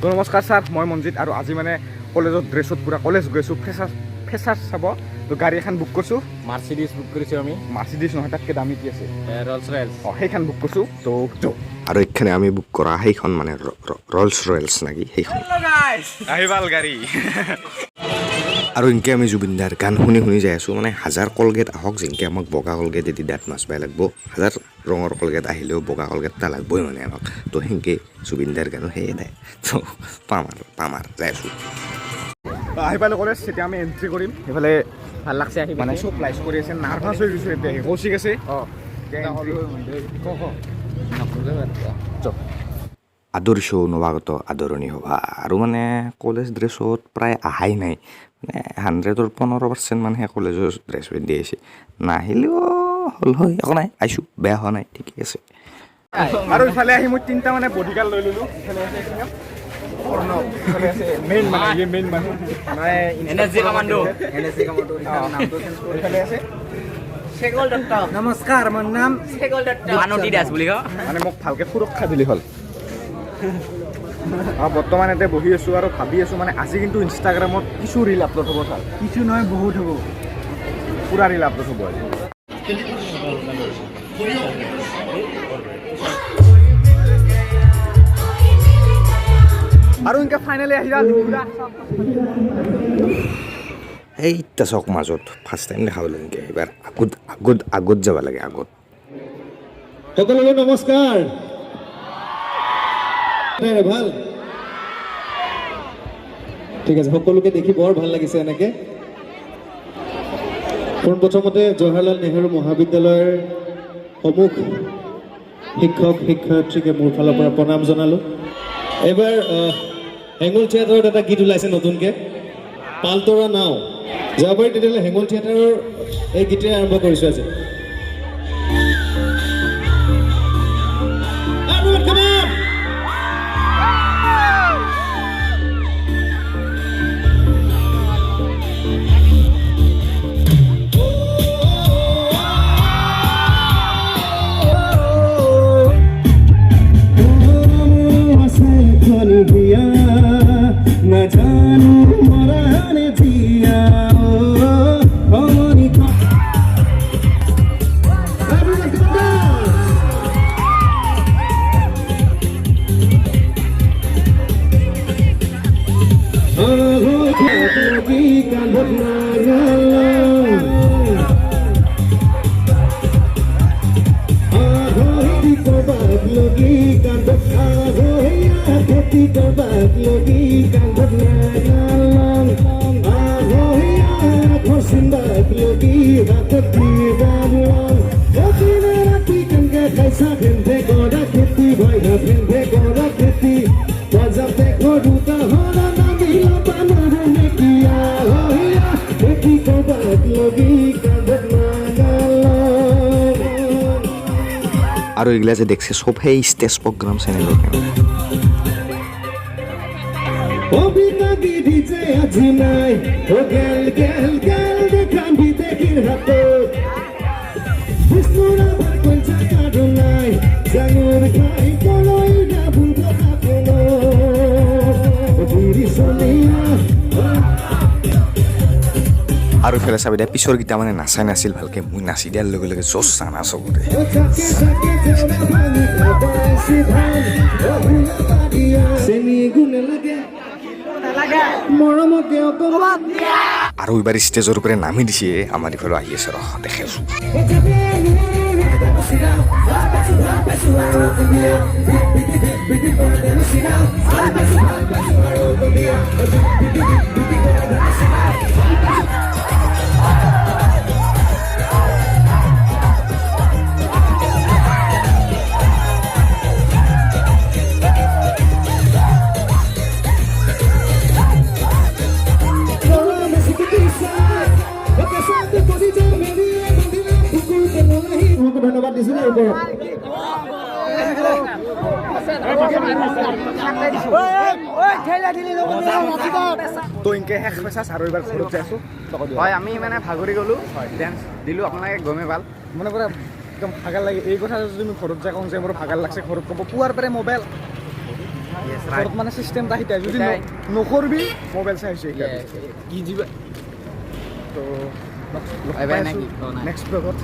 নমস্কাৰ ছাৰ, মই মঞ্জিত আৰু আজি মানে কলেজত ড্ৰেছত পুৰা কলেজ গৈছোঁ ফেচাৰ চাব। তো গাড়ী এখন বুক কৰিছোঁ, মাৰ্চিডিজ বুক কৰিছোঁ আমি। মাৰ্চিডিজ নহয়, তাতকৈ দামী কি আছে, ৰলছ ৰয়েলছ। সেইখন বুক কৰিছোঁ। তো আৰু এইখানে আমি বুক কৰা সেইখন মানে ৰলছ ৰয়েলছ নেকি সেইখন। আহিবাল গাড়ী আৰু এনেকৈ আমি জুবিনদাৰ গান শুনি শুনি যাই আছোঁ। মানে হাজাৰ কলগেট আহক, যেনেকৈ আমাক বগা কলগেট এদি দাঁত মাছবাই লাগব, হাজাৰ ৰঙৰ কলগেট আহিলেও বগা কলগেট এটা লাগবই মানে আমাক। তো সেনেকৈ জুবিনদাৰ গানো সেয়ে নাই। তো পাম আৰু যাই আছোঁ। আহি পালোঁ কলেজ, তেতিয়া আমি এণ্ট্ৰি কৰিম। সেইফালে ভাল লাগছে আহি মানে চব লাইচ কৰি আছে, নাৰ্ভাছ হৈ গৈছোঁ এতিয়া। কৌশিক আছে আদৰ্শ নৱাগত আদৰণি সভা। আৰু মানে কলেজ ড্ৰেছত প্ৰায় আহাই নাই, মানে 100% মানুহে কলেজৰ ড্ৰেছ পিন্ধি আহিছে। নাহিলেও হ'ল হয়, একো নাই, আহিছোঁ, বেয়া হোৱা নাই, ঠিকে আছে। আৰু ইফালে আহি মই 3টা মানে বডিগাৰ্ড লৈ ল'লোঁ। ইফালে আছে মেইন মানুহ নমস্কাৰ, মোৰ নাম দাস বুলি কয়। মানে মোক ভালকৈ সুৰক্ষা দিলে হ'ল। বৰ্তমান ইয়াতে বহি আছোঁ আৰু ভাবি আছোঁ, মানে আজি কিন্তু ইনষ্টাগ্ৰামত কিছু ৰিল আপলোড হ'ব ছাৰ। কিছু নহয়, বহুত হ'ব, পুৰা ৰিল আপলোড হ'ব আজি। আৰু এনেকৈ ফাইনেলি আহি যাওঁ এইটা চক মাজত ফাৰ্ষ্ট টাইম দেখা পালোঁ। এনেকৈ এইবাৰ আগত যাব লাগে, আগত। সকলোকে নমস্কাৰ। ভাল, ঠিক আছে, সকলোকে দেখি বৰ ভাল লাগিছে এনেকে। পোনপ্ৰথমতে জৱাহৰলাল নেহৰু মহাবিদ্যালয়ৰ সমূহ শিক্ষক শিক্ষয়িত্ৰীকে মোৰ ফালৰ পৰা প্ৰণাম জনালোঁ। এইবাৰ হেঙুল থিয়েটাৰত এটা গীত ওলাইছে নতুনকৈ, পালতৰা নাও। যাব পাৰি তেতিয়াহ'লে হেঙুল থিয়েটাৰৰ এই গীতেৰে আৰম্ভ কৰিছোঁ আজি। আৰু এইগিলা যে দেখছে চব সেই ষ্টেজ প্ৰগ্ৰাম চেনেলৰ আৰু ইফালে চাবি দিয়া পিছৰ কেইটা মানে নাচাই নাছিল ভালকৈ। মই নাচি দিয়াৰ লগে লগে জচ চানা চবৰে। আৰু এইবাৰ ষ্টেজৰ ওপৰে নামি দিছে, আমাৰ ইফালে আহি আছে, ৰহ দেখে আছোঁ। ধন্যবাদ দিছোঁ ওপৰত। তো এনেকৈ শেষ পেচাছ আৰু এইবাৰ ঘৰত যাই আছোঁ। হয়, আমি মানে ভাগৰি গ'লোঁ, ডেন্স দিলোঁ, আপোনালোকে গমেই পাল। মানে পুৰা একদম ভাগাৰ লাগে এই কথা যদি তুমি ঘৰত যাই কওঁ যে মোৰ ভাগাৰ লাগছে ঘৰত ক'ব পুৱাৰ পাৰে মোবাইল ঘৰত মানে চিষ্টেম এটা শিকাই যদি নকৰবি মোবাইল চাই হৈছে কি দিবা তো বাই বাই নেকি নেক্সট ব্লগত